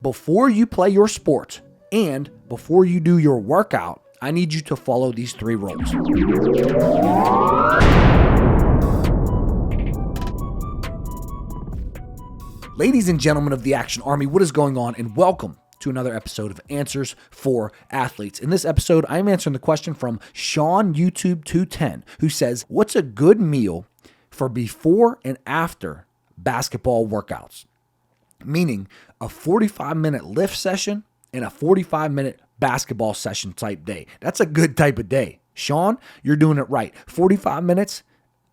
Before you play your sport and before you do your workout, I need you to follow these 3 rules. Ladies and gentlemen of the Action Army, what is going on? And welcome to another episode of Answers for Athletes. In this episode, I'm answering the question from Sean YouTube 210, who says, what's a good meal for before and after basketball workouts? Meaning a 45-minute lift session and a 45-minute basketball session type day. That's a good type of day. Sean, you're doing it right. 45 minutes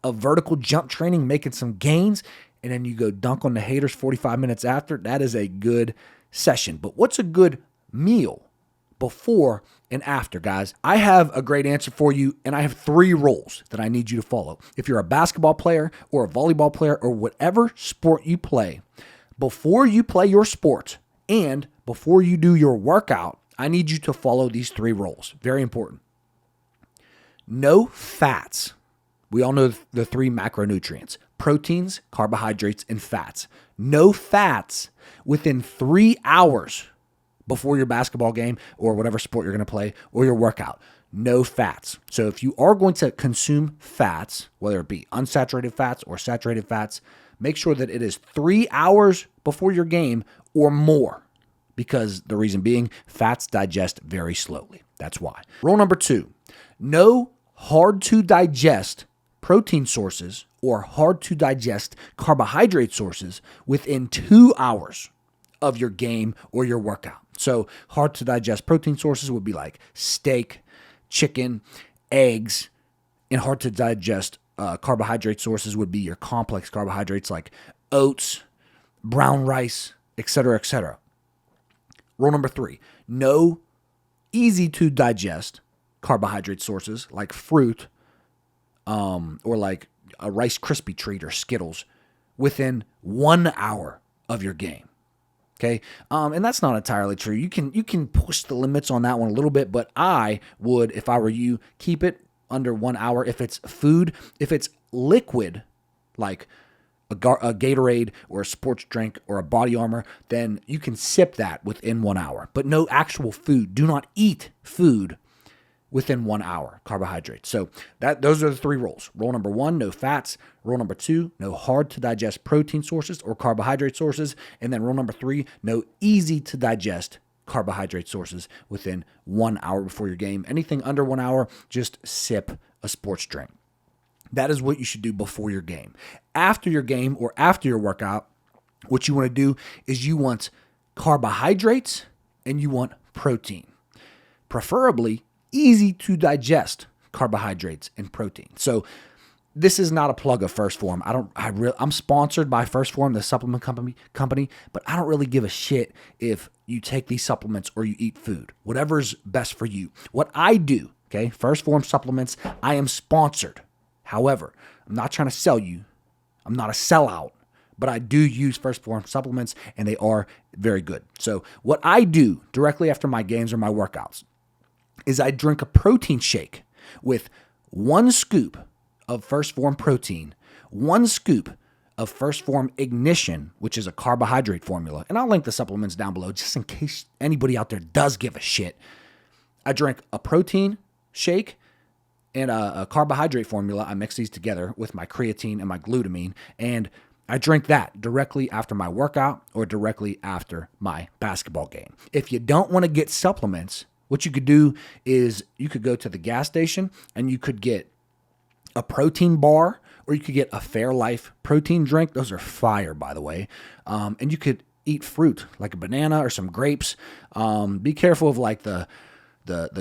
of vertical jump training, making some gains, and then you go dunk on the haters 45 minutes after. That is a good session. But what's a good meal before and after, guys? I have a great answer for you, and I have 3 rules that I need you to follow. If you're a basketball player or a volleyball player or whatever sport you play, before you play your sport and before you do your workout, I need you to follow these 3 rules. Very important. No fats. We all know the 3 macronutrients: proteins, carbohydrates, and fats. No fats within 3 hours before your basketball game or whatever sport you're going to play or your workout. No fats. So if you are going to consume fats, whether it be unsaturated fats or saturated fats, make sure that it is 3 hours before your game or more, because the reason being, fats digest very slowly. That's why. Rule number 2, no hard to digest protein sources or hard to digest carbohydrate sources within 2 hours of your game or your workout. So hard to digest protein sources would be like steak, chicken, eggs, and hard to digest carbohydrate sources would be your complex carbohydrates like oats, brown rice, etc., etc. Rule number 3, no easy to digest carbohydrate sources like fruit or like a Rice Krispie treat or Skittles within 1 hour of your game. Okay, and that's not entirely true. You can push the limits on that one a little bit, but I would, if I were you, keep it under 1 hour. If it's food, if it's liquid, like a Gatorade or a sports drink or a Body Armor, then you can sip that within 1 hour. But no actual food. Do not eat food within 1 hour, carbohydrates. So those are the 3 rules. Rule number 1, no fats. Rule number 2, no hard to digest protein sources or carbohydrate sources. And then rule number 3, no easy to digest carbohydrate sources within 1 hour before your game. Anything under 1 hour, just sip a sports drink. That is what you should do before your game. After your game or after your workout, what you want to do is you want carbohydrates and you want protein. Preferably easy to digest carbohydrates and protein. So this is not a plug of First Form. I'm sponsored by First Form, the supplement company, but I don't really give a shit if you take these supplements or you eat food. Whatever's best for you. What I do, okay, First Form supplements, I am sponsored. However, I'm not trying to sell you. I'm not a sellout, but I do use First Form supplements, and they are very good. So what I do directly after my games or my workouts is I drink a protein shake with 1 scoop of First Form protein, 1 scoop of First Form Ignition, which is a carbohydrate formula. And I'll link the supplements down below just in case anybody out there does give a shit. I drink a protein shake and a carbohydrate formula. I mix these together with my creatine and my glutamine, and I drink that directly after my workout or directly after my basketball game. If you don't want to get supplements, what you could do is you could go to the gas station and you could get a protein bar, or you could get a Fairlife protein drink. Those are fire, by the way. And you could eat fruit like a banana or some grapes. Be careful of like the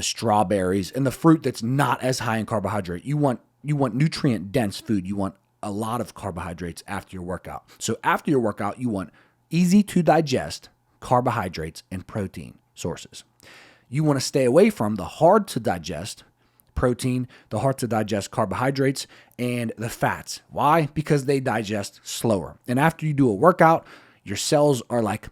strawberries and the fruit that's not as high in carbohydrate. You want nutrient dense food. You want a lot of carbohydrates after your workout. So after your workout, you want easy to digest carbohydrates and protein sources. You want to stay away from the hard to digest protein, the hard to digest carbohydrates, and the fats. Why? Because they digest slower. And after you do a workout, your cells are like,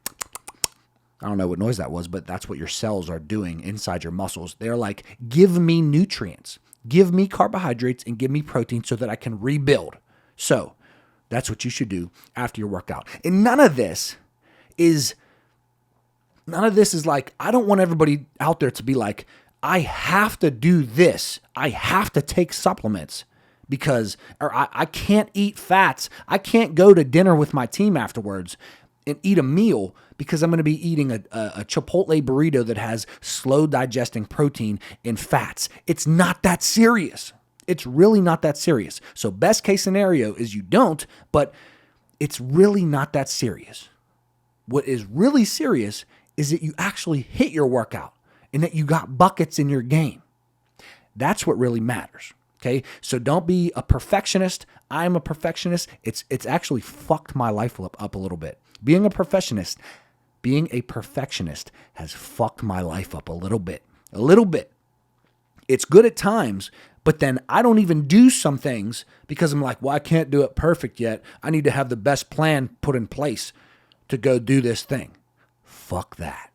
I don't know what noise that was, but that's what your cells are doing inside your muscles. They're like, give me nutrients, give me carbohydrates, and give me protein so that I can rebuild. So that's what you should do after your workout. And none of this is None of this is like, I don't want everybody out there to be like, I have to do this. I have to take supplements because, or I can't eat fats. I can't go to dinner with my team afterwards and eat a meal because I'm going to be eating a Chipotle burrito that has slow digesting protein and fats. It's not that serious. It's really not that serious. So best case scenario is you don't, but it's really not that serious. What is really serious is that you actually hit your workout and that you got buckets in your game. That's what really matters. Okay. So don't be a perfectionist. I'm a perfectionist. It's actually fucked my life up a little bit. Being a perfectionist has fucked my life up a little bit. It's good at times, but then I don't even do some things because I'm like, well, I can't do it perfect yet. I need to have the best plan put in place to go do this thing. Fuck that.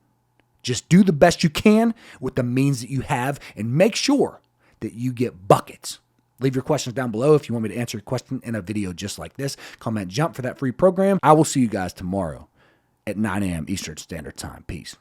Just do the best you can with the means that you have and make sure that you get buckets. Leave your questions down below if you want me to answer your question in a video just like this. Comment jump for that free program. I will see you guys tomorrow at 9 a.m. Eastern Standard Time. Peace.